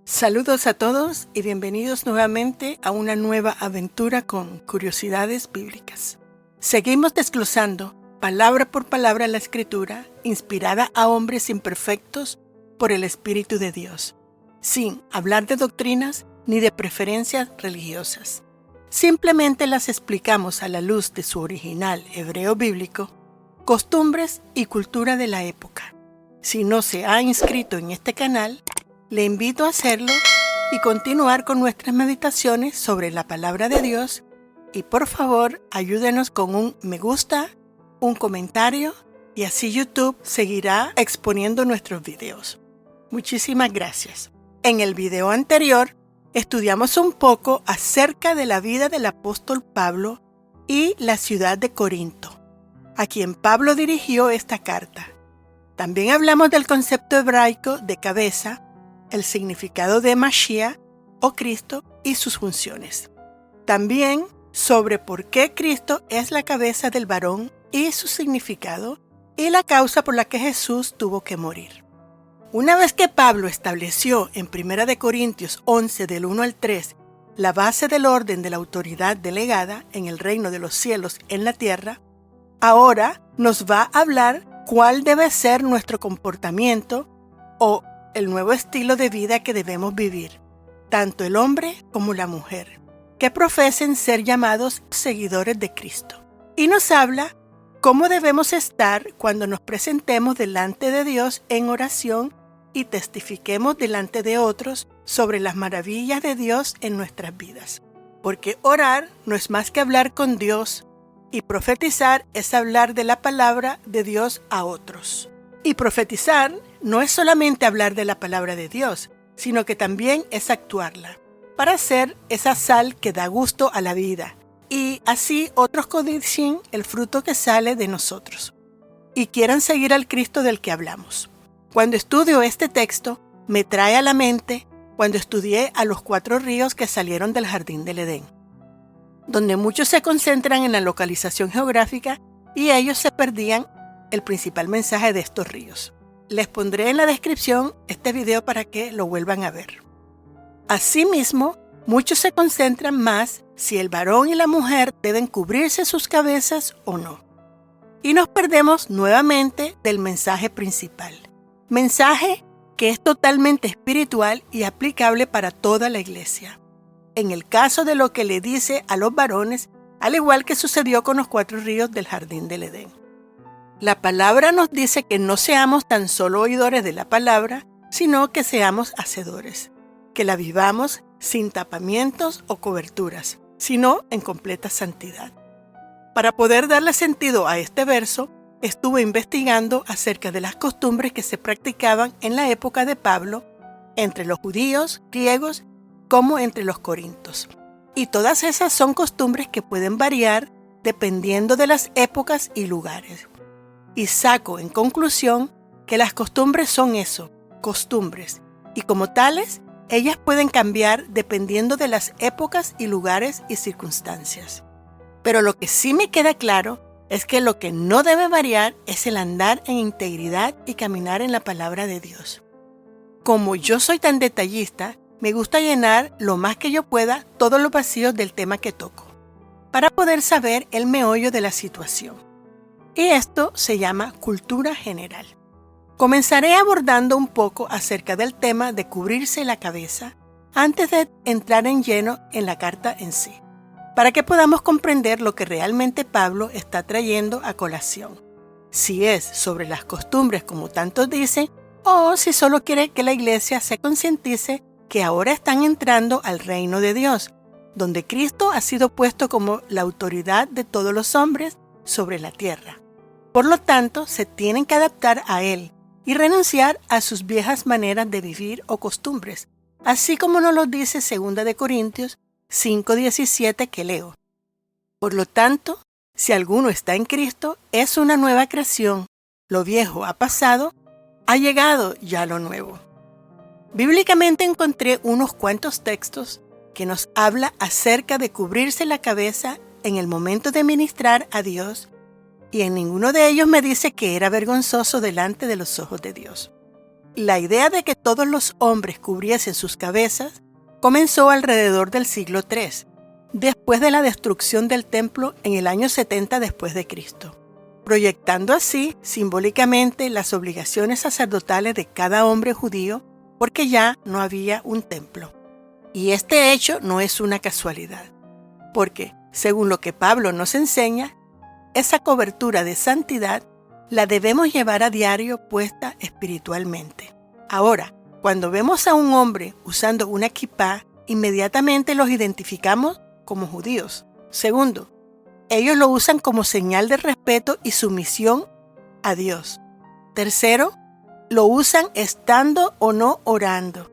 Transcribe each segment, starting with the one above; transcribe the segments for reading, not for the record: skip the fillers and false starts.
Saludos a todos y bienvenidos nuevamente a una nueva aventura con Curiosidades Bíblicas. Seguimos desglosando palabra por palabra la Escritura, inspirada a hombres imperfectos por el Espíritu de Dios, sin hablar de doctrinas ni de preferencias religiosas. Simplemente las explicamos a la luz de su original hebreo bíblico, costumbres y cultura de la época. Si no se ha inscrito en este canal, le invito a hacerlo y continuar con nuestras meditaciones sobre la palabra de Dios. Y por favor, ayúdenos con un me gusta, un comentario y así YouTube seguirá exponiendo nuestros videos. Muchísimas gracias. En el video anterior, estudiamos un poco acerca de la vida del apóstol Pablo y la ciudad de Corinto, a quien Pablo dirigió esta carta. También hablamos del concepto hebraico de cabeza, el significado de Mashiach o Cristo y sus funciones. También sobre por qué Cristo es la cabeza del varón y su significado y la causa por la que Jesús tuvo que morir. Una vez que Pablo estableció en 1 Corintios 11 del 1 al 3 la base del orden de la autoridad delegada en el reino de los cielos en la tierra, ahora nos va a hablar cuál debe ser nuestro comportamiento o el nuevo estilo de vida que debemos vivir, tanto el hombre como la mujer, que profesen ser llamados seguidores de Cristo. Y nos habla cómo debemos estar cuando nos presentemos delante de Dios en oración y testifiquemos delante de otros sobre las maravillas de Dios en nuestras vidas. Porque orar no es más que hablar con Dios y profetizar es hablar de la palabra de Dios a otros. Y profetizar no es solamente hablar de la palabra de Dios, sino que también es actuarla, para ser esa sal que da gusto a la vida, y así otros codicien el fruto que sale de nosotros, y quieran seguir al Cristo del que hablamos. Cuando estudio este texto, me trae a la mente cuando estudié a los 4 ríos que salieron del jardín del Edén, donde muchos se concentran en la localización geográfica y ellos se perdían el principal mensaje de estos ríos. Les pondré en la descripción este video para que lo vuelvan a ver. Asimismo, muchos se concentran más si el varón y la mujer deben cubrirse sus cabezas o no. Y nos perdemos nuevamente del mensaje principal. Mensaje que es totalmente espiritual y aplicable para toda la iglesia. En el caso de lo que le dice a los varones, al igual que sucedió con los 4 ríos del jardín del Edén. La palabra nos dice que no seamos tan solo oidores de la palabra, sino que seamos hacedores, que la vivamos sin tapamientos o coberturas, sino en completa santidad. Para poder darle sentido a este verso, estuve investigando acerca de las costumbres que se practicaban en la época de Pablo, entre los judíos, griegos, como entre los corintios. Y todas esas son costumbres que pueden variar dependiendo de las épocas y lugares. Y saco en conclusión que las costumbres son eso, costumbres, y como tales, ellas pueden cambiar dependiendo de las épocas y lugares y circunstancias. Pero lo que sí me queda claro es que lo que no debe variar es el andar en integridad y caminar en la palabra de Dios. Como yo soy tan detallista, me gusta llenar lo más que yo pueda todos los vacíos del tema que toco, para poder saber el meollo de la situación. Y esto se llama cultura general. Comenzaré abordando un poco acerca del tema de cubrirse la cabeza antes de entrar en lleno en la carta en sí, para que podamos comprender lo que realmente Pablo está trayendo a colación. Si es sobre las costumbres como tantos dicen, o si solo quiere que la iglesia se concientice que ahora están entrando al reino de Dios, donde Cristo ha sido puesto como la autoridad de todos los hombres sobre la tierra. Por lo tanto, se tienen que adaptar a Él y renunciar a sus viejas maneras de vivir o costumbres, así como nos lo dice 2 Corintios 5:17 que leo. Por lo tanto, si alguno está en Cristo, es una nueva creación. Lo viejo ha pasado, ha llegado ya lo nuevo. Bíblicamente encontré unos cuantos textos que nos habla acerca de cubrirse la cabeza en el momento de ministrar a Dios, y en ninguno de ellos me dice que era vergonzoso delante de los ojos de Dios. La idea de que todos los hombres cubriesen sus cabezas comenzó alrededor del siglo III, después de la destrucción del templo en el año 70 después de Cristo, proyectando así simbólicamente las obligaciones sacerdotales de cada hombre judío, porque ya no había un templo. Y este hecho no es una casualidad, porque, según lo que Pablo nos enseña, esa cobertura de santidad la debemos llevar a diario puesta espiritualmente. Ahora, cuando vemos a un hombre usando una kipá, inmediatamente los identificamos como judíos. Segundo, ellos lo usan como señal de respeto y sumisión a Dios. Tercero, lo usan estando o no orando.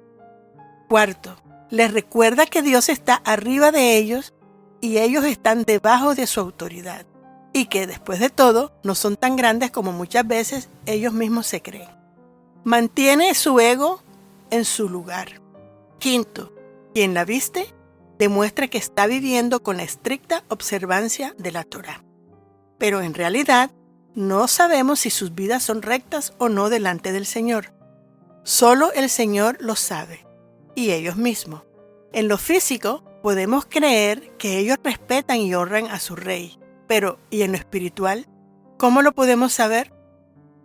Cuarto, les recuerda que Dios está arriba de ellos y ellos están debajo de su autoridad, y que después de todo no son tan grandes como muchas veces ellos mismos se creen. Mantiene su ego en su lugar. Quinto, quien la viste demuestra que está viviendo con la estricta observancia de la Torá. Pero en realidad no sabemos si sus vidas son rectas o no delante del Señor. Solo el Señor lo sabe, y ellos mismos. En lo físico podemos creer que ellos respetan y honran a su rey, pero ¿y en lo espiritual? ¿Cómo lo podemos saber?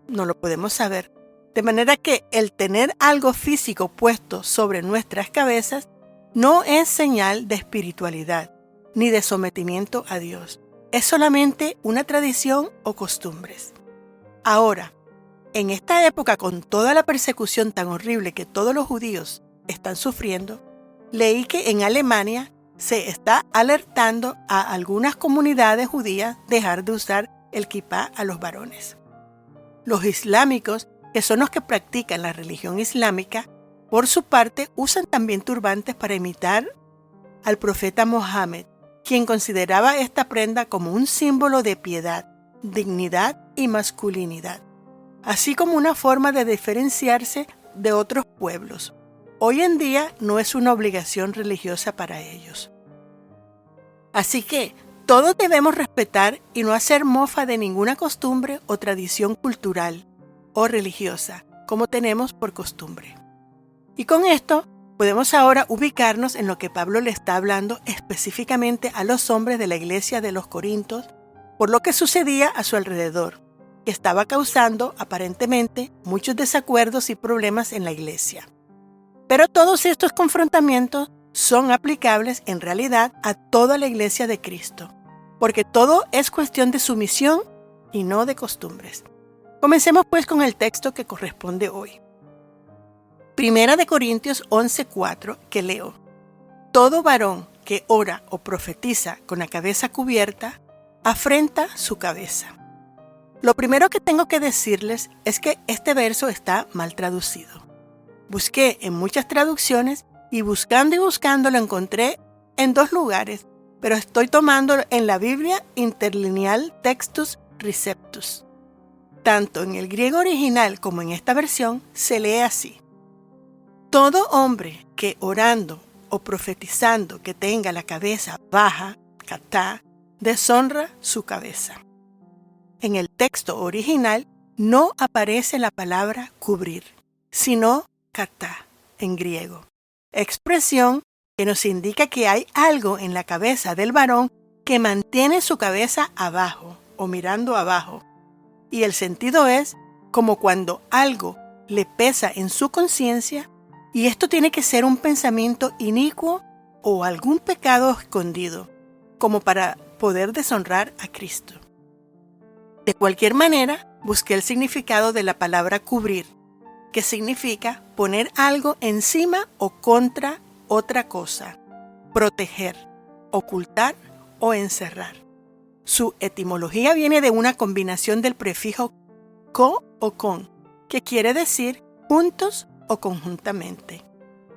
No lo podemos saber. De manera que el tener algo físico puesto sobre nuestras cabezas no es señal de espiritualidad ni de sometimiento a Dios. Es solamente una tradición o costumbres. Ahora, en esta época, con toda la persecución tan horrible que todos los judíos están sufriendo, leí que en Alemania se está alertando a algunas comunidades judías dejar de usar el kipá a los varones. Los islámicos, que son los que practican la religión islámica, por su parte usan también turbantes para imitar al profeta Mohammed, quien consideraba esta prenda como un símbolo de piedad, dignidad y masculinidad, así como una forma de diferenciarse de otros pueblos. Hoy en día no es una obligación religiosa para ellos. Así que todos debemos respetar y no hacer mofa de ninguna costumbre o tradición cultural o religiosa, como tenemos por costumbre. Y con esto podemos ahora ubicarnos en lo que Pablo le está hablando específicamente a los hombres de la iglesia de los Corintios por lo que sucedía a su alrededor, que estaba causando aparentemente muchos desacuerdos y problemas en la iglesia. Pero todos estos confrontamientos son aplicables en realidad a toda la iglesia de Cristo, porque todo es cuestión de sumisión y no de costumbres. Comencemos pues con el texto que corresponde hoy. Primera de Corintios 11:4, que leo: Todo varón que ora o profetiza con la cabeza cubierta, afrenta su cabeza. Lo primero que tengo que decirles es que este verso está mal traducido. Busqué en muchas traducciones y buscando lo encontré en 2 lugares, pero estoy tomando en la Biblia Interlineal Textus Receptus. Tanto en el griego original como en esta versión se lee así: Todo hombre que orando o profetizando que tenga la cabeza baja, katá, deshonra su cabeza. En el texto original no aparece la palabra cubrir, sino katá en griego, expresión que nos indica que hay algo en la cabeza del varón que mantiene su cabeza abajo o mirando abajo. Y el sentido es como cuando algo le pesa en su conciencia, y esto tiene que ser un pensamiento inicuo o algún pecado escondido, como para poder deshonrar a Cristo. De cualquier manera, busqué el significado de la palabra cubrir, que significa poner algo encima o contra otra cosa, proteger, ocultar o encerrar. Su etimología viene de una combinación del prefijo co o con, que quiere decir juntos o conjuntamente,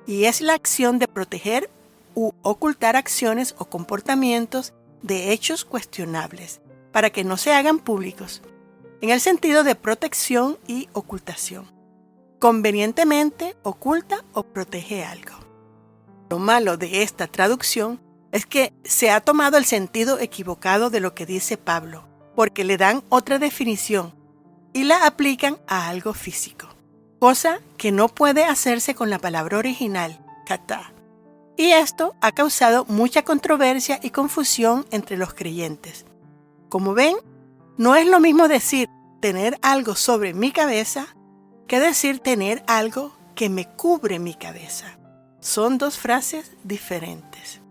y es la acción de proteger u ocultar acciones o comportamientos de hechos cuestionables, para que no se hagan públicos, en el sentido de protección y ocultación. Convenientemente oculta o protege algo. Lo malo de esta traducción es que se ha tomado el sentido equivocado de lo que dice Pablo, porque le dan otra definición y la aplican a algo físico. cosa que no puede hacerse con la palabra original, kata. Y esto ha causado mucha controversia y confusión entre los creyentes. Como ven, no es lo mismo decir tener algo sobre mi cabeza que decir tener algo que me cubre mi cabeza. Son dos frases diferentes.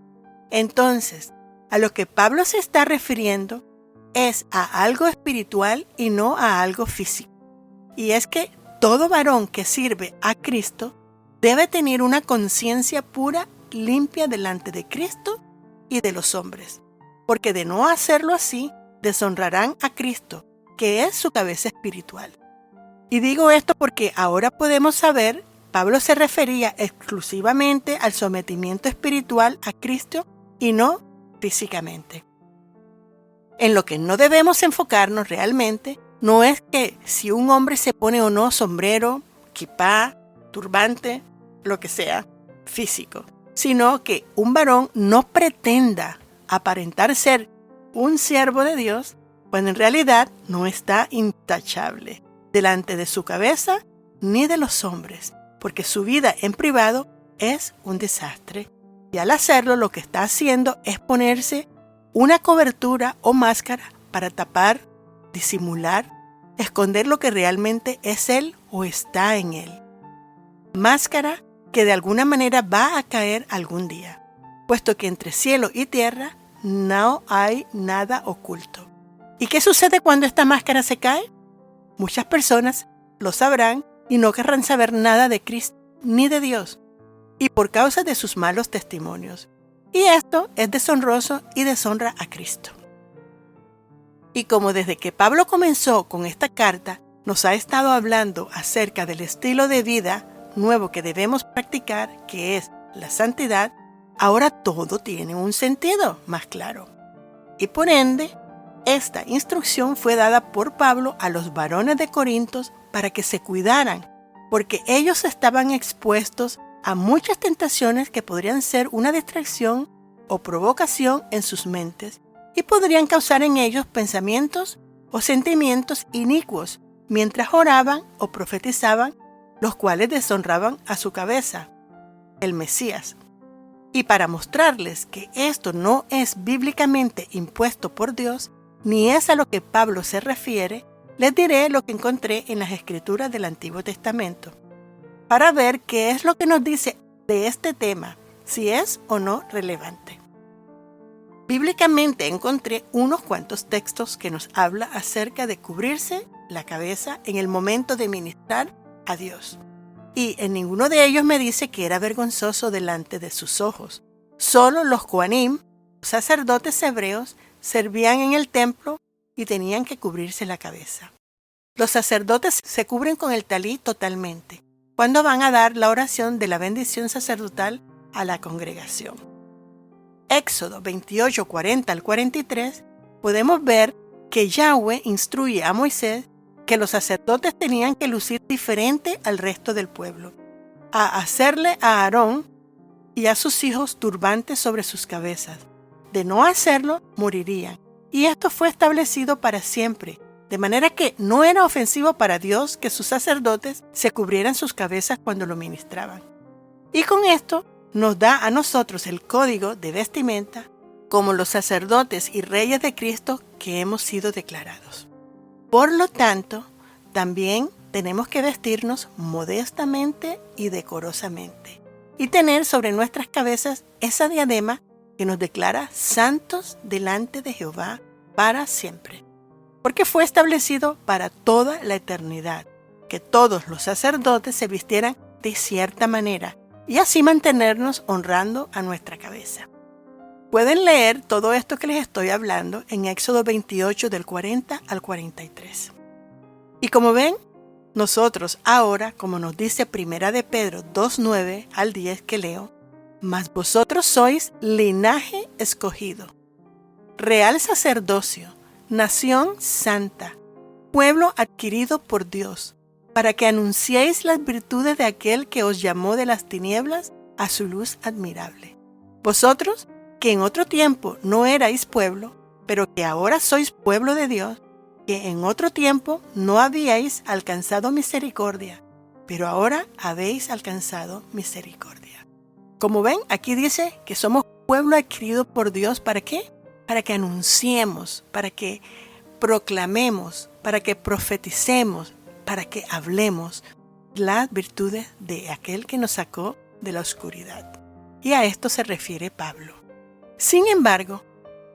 Entonces, a lo que Pablo se está refiriendo es a algo espiritual y no a algo físico. Y es que todo varón que sirve a Cristo debe tener una conciencia pura, limpia delante de Cristo y de los hombres, porque de no hacerlo así, deshonrarán a Cristo, que es su cabeza espiritual. Y digo esto porque ahora podemos saber, Pablo se refería exclusivamente al sometimiento espiritual a Cristo y no físicamente. En lo que no debemos enfocarnos realmente no es que si un hombre se pone o no sombrero, kipá, turbante, lo que sea, físico, sino que un varón no pretenda aparentar ser un siervo de Dios cuando en realidad no está intachable delante de su cabeza ni de los hombres, porque su vida en privado es un desastre. Y al hacerlo lo que está haciendo es ponerse una cobertura o máscara para tapar, disimular, esconder lo que realmente es él o está en él. Máscara que de alguna manera va a caer algún día, puesto que entre cielo y tierra no hay nada oculto. ¿Y qué sucede cuando esta máscara se cae? Muchas personas lo sabrán y no querrán saber nada de Cristo ni de Dios, y por causa de sus malos testimonios. Y esto es deshonroso y deshonra a Cristo. Y como desde que Pablo comenzó con esta carta, nos ha estado hablando acerca del estilo de vida nuevo que debemos practicar, que es la santidad, ahora todo tiene un sentido más claro. Y por ende, esta instrucción fue dada por Pablo a los varones de Corintos para que se cuidaran, porque ellos estaban expuestos a muchas tentaciones que podrían ser una distracción o provocación en sus mentes y podrían causar en ellos pensamientos o sentimientos inicuos mientras oraban o profetizaban, los cuales deshonraban a su cabeza, el Mesías. Y para mostrarles que esto no es bíblicamente impuesto por Dios, ni es a lo que Pablo se refiere, les diré lo que encontré en las Escrituras del Antiguo Testamento, para ver qué es lo que nos dice de este tema, si es o no relevante. Bíblicamente encontré unos cuantos textos que nos habla acerca de cubrirse la cabeza en el momento de ministrar a Dios. Y en ninguno de ellos me dice que era vergonzoso delante de sus ojos. Solo los Kohanim, sacerdotes hebreos, servían en el templo y tenían que cubrirse la cabeza. Los sacerdotes se cubren con el talí totalmente, cuando van a dar la oración de la bendición sacerdotal a la congregación. Éxodo 28, 40 al 43, podemos ver que Yahweh instruye a Moisés que los sacerdotes tenían que lucir diferente al resto del pueblo, a hacerle a Aarón y a sus hijos turbantes sobre sus cabezas. De no hacerlo, morirían. Y esto fue establecido para siempre, de manera que no era ofensivo para Dios que sus sacerdotes se cubrieran sus cabezas cuando lo ministraban. Y con esto nos da a nosotros el código de vestimenta como los sacerdotes y reyes de Cristo que hemos sido declarados. Por lo tanto, también tenemos que vestirnos modestamente y decorosamente y tener sobre nuestras cabezas esa diadema que nos declara santos delante de Jehová para siempre, porque fue establecido para toda la eternidad, que todos los sacerdotes se vistieran de cierta manera y así mantenernos honrando a nuestra cabeza. Pueden leer todo esto que les estoy hablando en Éxodo 28 del 40 al 43. Y como ven, nosotros ahora, como nos dice Primera de Pedro 2:9 al 10 que leo, mas vosotros sois linaje escogido, real sacerdocio, nación santa, pueblo adquirido por Dios, para que anunciéis las virtudes de aquel que os llamó de las tinieblas a su luz admirable. Vosotros, que en otro tiempo no erais pueblo, pero que ahora sois pueblo de Dios, que en otro tiempo no habíais alcanzado misericordia, pero ahora habéis alcanzado misericordia. Como ven, aquí dice que somos pueblo adquirido por Dios. ¿Para qué? Para que anunciemos, para que proclamemos, para que profeticemos, para que hablemos las virtudes de aquel que nos sacó de la oscuridad. Y a esto se refiere Pablo. Sin embargo,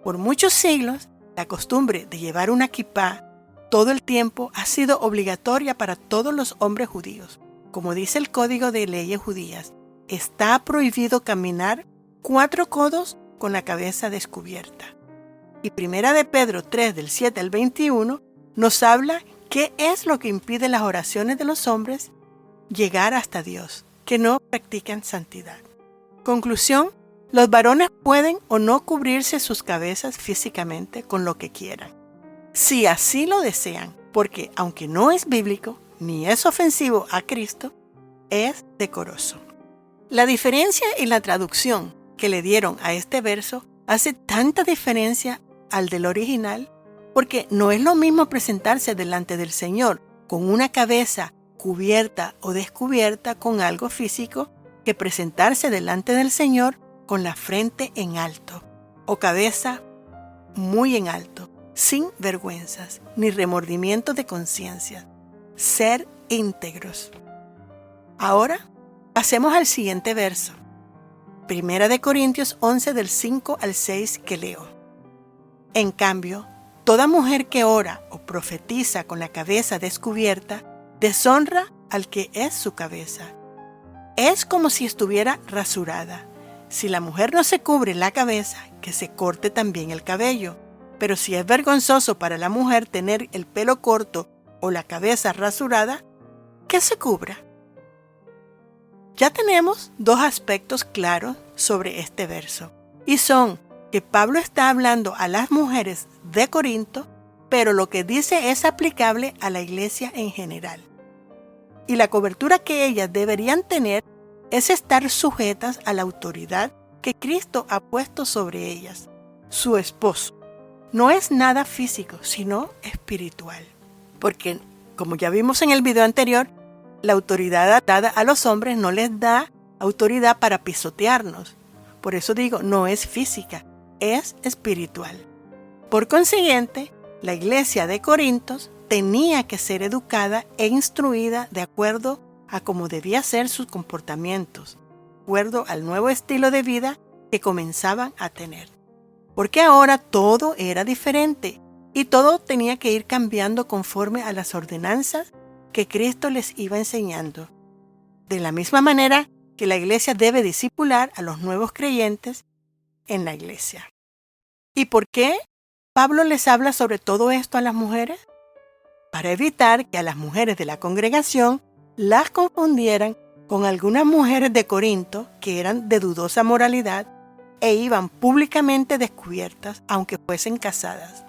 por muchos siglos, la costumbre de llevar una kipá todo el tiempo ha sido obligatoria para todos los hombres judíos. Como dice el Código de Leyes Judías, está prohibido caminar 4 codos con la cabeza descubierta. Y Primera de Pedro 3, del 7 al 21, nos habla qué es lo que impide las oraciones de los hombres llegar hasta Dios, que no practican santidad. Conclusión, los varones pueden o no cubrirse sus cabezas físicamente con lo que quieran, si así lo desean, porque aunque no es bíblico, ni es ofensivo a Cristo, es decoroso. La diferencia en la traducción que le dieron a este verso hace tanta diferencia al del original, porque no es lo mismo presentarse delante del Señor con una cabeza cubierta o descubierta con algo físico que presentarse delante del Señor con la frente en alto o cabeza muy en alto, sin vergüenzas ni remordimiento de conciencia. Ser íntegros. Ahora pasemos al siguiente verso. Primera de Corintios 11 del 5 al 6 que leo. En cambio, toda mujer que ora o profetiza con la cabeza descubierta deshonra al que es su cabeza. Es como si estuviera rasurada. Si la mujer no se cubre la cabeza, que se corte también el cabello. Pero si es vergonzoso para la mujer tener el pelo corto o la cabeza rasurada, que se cubra. Ya tenemos 2 aspectos claros sobre este verso, y son que Pablo está hablando a las mujeres de Corinto, pero lo que dice es aplicable a la iglesia en general. Y la cobertura que ellas deberían tener es estar sujetas a la autoridad que Cristo ha puesto sobre ellas, su esposo. No es nada físico, sino espiritual. Porque, como ya vimos en el video anterior, la autoridad dada a los hombres no les da autoridad para pisotearnos. Por eso digo, no es física, es espiritual. Por consiguiente, la iglesia de Corintios tenía que ser educada e instruida de acuerdo a cómo debía ser sus comportamientos, de acuerdo al nuevo estilo de vida que comenzaban a tener. Porque ahora todo era diferente y todo tenía que ir cambiando conforme a las ordenanzas que Cristo les iba enseñando. De la misma manera que la iglesia debe discipular a los nuevos creyentes en la iglesia. ¿Y por qué Pablo les habla sobre todo esto a las mujeres? Para evitar que a las mujeres de la congregación las confundieran con algunas mujeres de Corinto que eran de dudosa moralidad e iban públicamente descubiertas aunque fuesen casadas.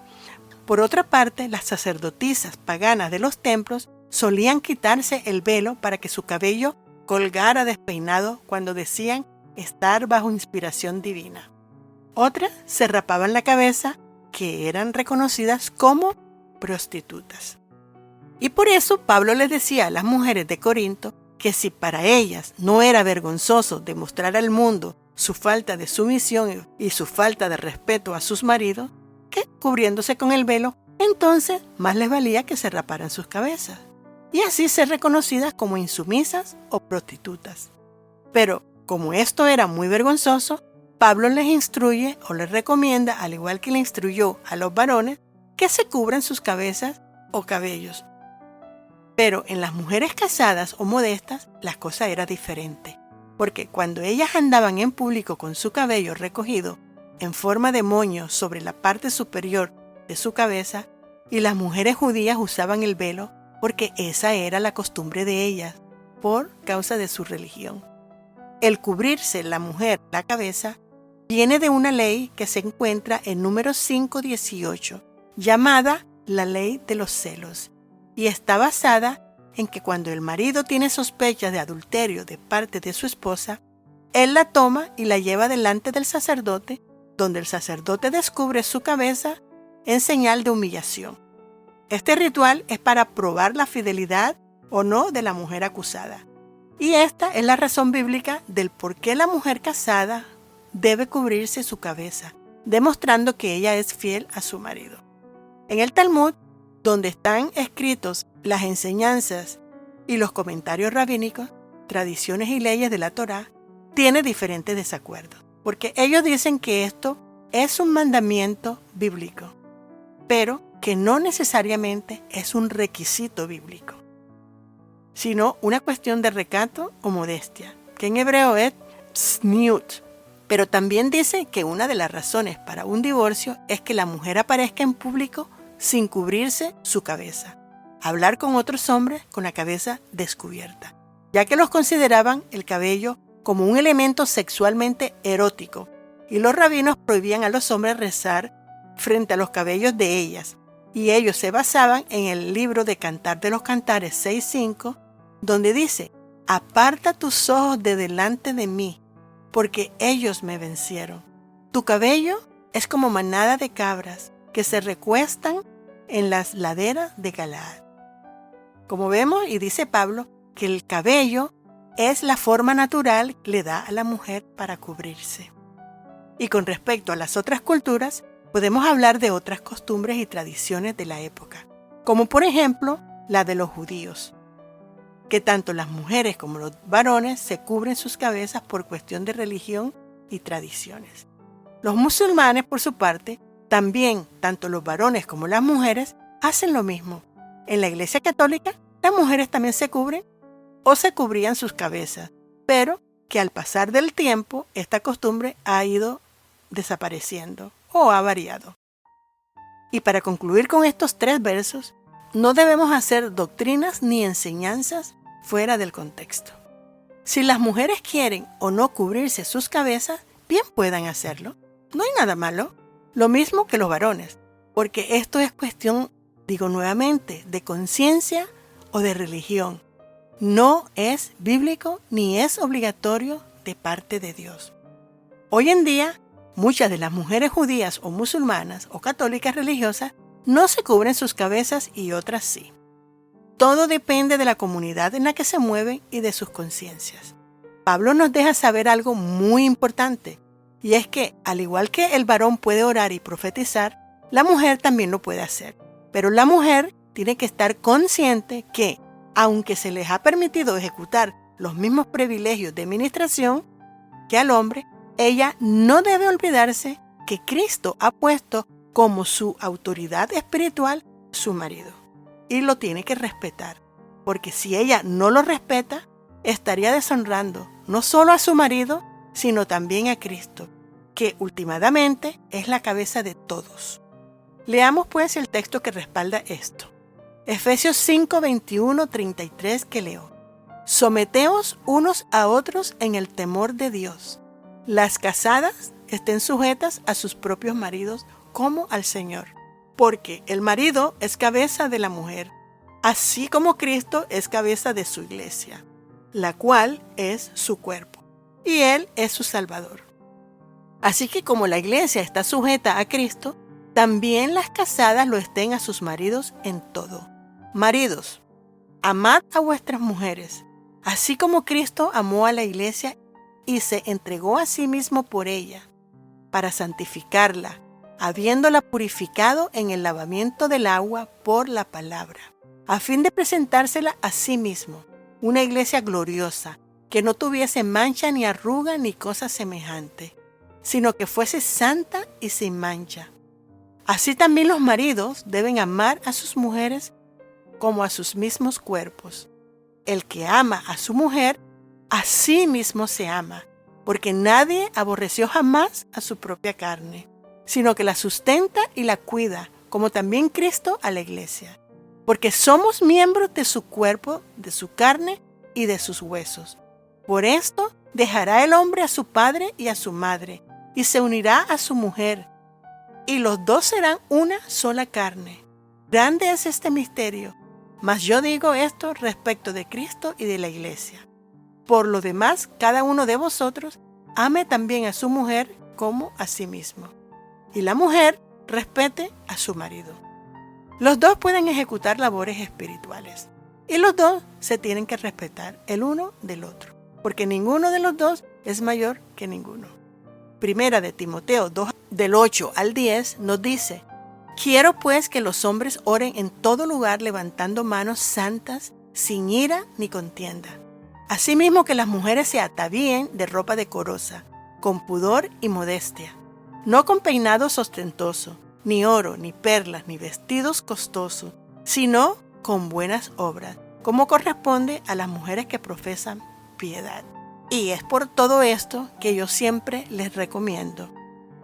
Por otra parte, las sacerdotisas paganas de los templos solían quitarse el velo para que su cabello colgara despeinado cuando decían estar bajo inspiración divina. Otras se rapaban la cabeza, que eran reconocidas como prostitutas. Y por eso Pablo les decía a las mujeres de Corinto que si para ellas no era vergonzoso demostrar al mundo su falta de sumisión y su falta de respeto a sus maridos, que cubriéndose con el velo, entonces más les valía que se raparan sus cabezas, y así ser reconocidas como insumisas o prostitutas. Pero como esto era muy vergonzoso, Pablo les instruye o les recomienda, al igual que le instruyó a los varones, que se cubran sus cabezas o cabellos. Pero en las mujeres casadas o modestas, la cosa era diferente, porque cuando ellas andaban en público con su cabello recogido en forma de moño sobre la parte superior de su cabeza, y las mujeres judías usaban el velo porque esa era la costumbre de ellas por causa de su religión. El cubrirse la mujer la cabeza viene de una ley que se encuentra en Números 5:18, llamada la ley de los celos, y está basada en que cuando el marido tiene sospechas de adulterio de parte de su esposa, él la toma y la lleva delante del sacerdote, donde el sacerdote descubre su cabeza en señal de humillación. Este ritual es para probar la fidelidad o no de la mujer acusada. Y esta es la razón bíblica del por qué la mujer casada debe cubrirse su cabeza, demostrando que ella es fiel a su marido. En el Talmud, donde están escritos las enseñanzas y los comentarios rabínicos, tradiciones y leyes de la Torá, tiene diferentes desacuerdos, porque ellos dicen que esto es un mandamiento bíblico, pero que no necesariamente es un requisito bíblico, sino una cuestión de recato o modestia, que en hebreo es tzniut. Pero también dice que una de las razones para un divorcio es que la mujer aparezca en público sin cubrirse su cabeza, hablar con otros hombres con la cabeza descubierta, ya que los consideraban el cabello como un elemento sexualmente erótico, y los rabinos prohibían a los hombres rezar frente a los cabellos de ellas, y ellos se basaban en el libro de Cantar de los Cantares 6:5, donde dice: «Aparta tus ojos de delante de mí, porque ellos me vencieron. Tu cabello es como manada de cabras que se recuestan en las laderas de Galaad». Como vemos, y dice Pablo, que el cabello es la forma natural que le da a la mujer para cubrirse. Y con respecto a las otras culturas, podemos hablar de otras costumbres y tradiciones de la época, como por ejemplo la de los judíos, que tanto las mujeres como los varones se cubren sus cabezas por cuestión de religión y tradiciones. Los musulmanes, por su parte, también, tanto los varones como las mujeres, hacen lo mismo. En la Iglesia Católica, las mujeres también se cubren o se cubrían sus cabezas, pero que al pasar del tiempo, esta costumbre ha ido desapareciendo o ha variado. Y para concluir con estos 3 versos, no debemos hacer doctrinas ni enseñanzas fuera del contexto. Si las mujeres quieren o no cubrirse sus cabezas, bien puedan hacerlo. No hay nada malo. Lo mismo que los varones, porque esto es cuestión, digo nuevamente, de conciencia o de religión. No es bíblico ni es obligatorio de parte de Dios. Hoy en día, muchas de las mujeres judías o musulmanas o católicas religiosas no se cubren sus cabezas y otras sí. Todo depende de la comunidad en la que se mueven y de sus conciencias. Pablo nos deja saber algo muy importante, y es que, al igual que el varón puede orar y profetizar, la mujer también lo puede hacer. Pero la mujer tiene que estar consciente que, aunque se les ha permitido ejecutar los mismos privilegios de ministración que al hombre, ella no debe olvidarse que Cristo ha puesto como su autoridad espiritual su marido, y lo tiene que respetar, porque si ella no lo respeta, estaría deshonrando no solo a su marido, sino también a Cristo, que últimamente es la cabeza de todos. Leamos pues el texto que respalda esto. Efesios 5, 21, 33 que leo. Someteos unos a otros en el temor de Dios. Las casadas estén sujetas a sus propios maridos como al Señor, porque el marido es cabeza de la mujer, así como Cristo es cabeza de su iglesia, la cual es su cuerpo, y Él es su Salvador. Así que como la iglesia está sujeta a Cristo, también las casadas lo estén a sus maridos en todo. Maridos, amad a vuestras mujeres, así como Cristo amó a la iglesia y se entregó a sí mismo por ella, para santificarla, habiéndola purificado en el lavamiento del agua por la palabra, a fin de presentársela a sí mismo, una iglesia gloriosa, que no tuviese mancha ni arruga ni cosa semejante, sino que fuese santa y sin mancha. Así también los maridos deben amar a sus mujeres como a sus mismos cuerpos. El que ama a su mujer, a sí mismo se ama, porque nadie aborreció jamás a su propia carne, sino que la sustenta y la cuida, como también Cristo a la iglesia, porque somos miembros de su cuerpo, de su carne y de sus huesos. Por esto dejará el hombre a su padre y a su madre, y se unirá a su mujer, y los dos serán una sola carne. Grande es este misterio, mas yo digo esto respecto de Cristo y de la iglesia. Por lo demás, cada uno de vosotros ame también a su mujer como a sí mismo, y la mujer respete a su marido. Los dos pueden ejecutar labores espirituales, Y los dos se tienen que respetar el uno del otro, porque ninguno de los dos es mayor que ninguno. Primera de Timoteo 2, del 8 al 10 nos dice: quiero pues que los hombres oren en todo lugar levantando manos santas, sin ira ni contienda. Asimismo que las mujeres se atavíen de ropa decorosa, con pudor y modestia, no con peinado ostentoso, ni oro, ni perlas, ni vestidos costosos, sino con buenas obras, como corresponde a las mujeres que profesan piedad. Y es por todo esto que yo siempre les recomiendo: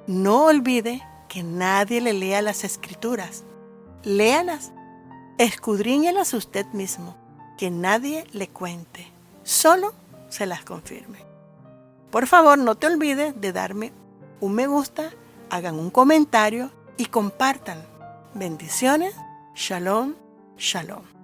no olvide que nadie le lea las Escrituras. Léalas, escudriñelas usted mismo, que nadie le cuente, solo se las confirme. Por favor, no te olvides de darme un me gusta, hagan un comentario y compartan. Bendiciones. Shalom, shalom.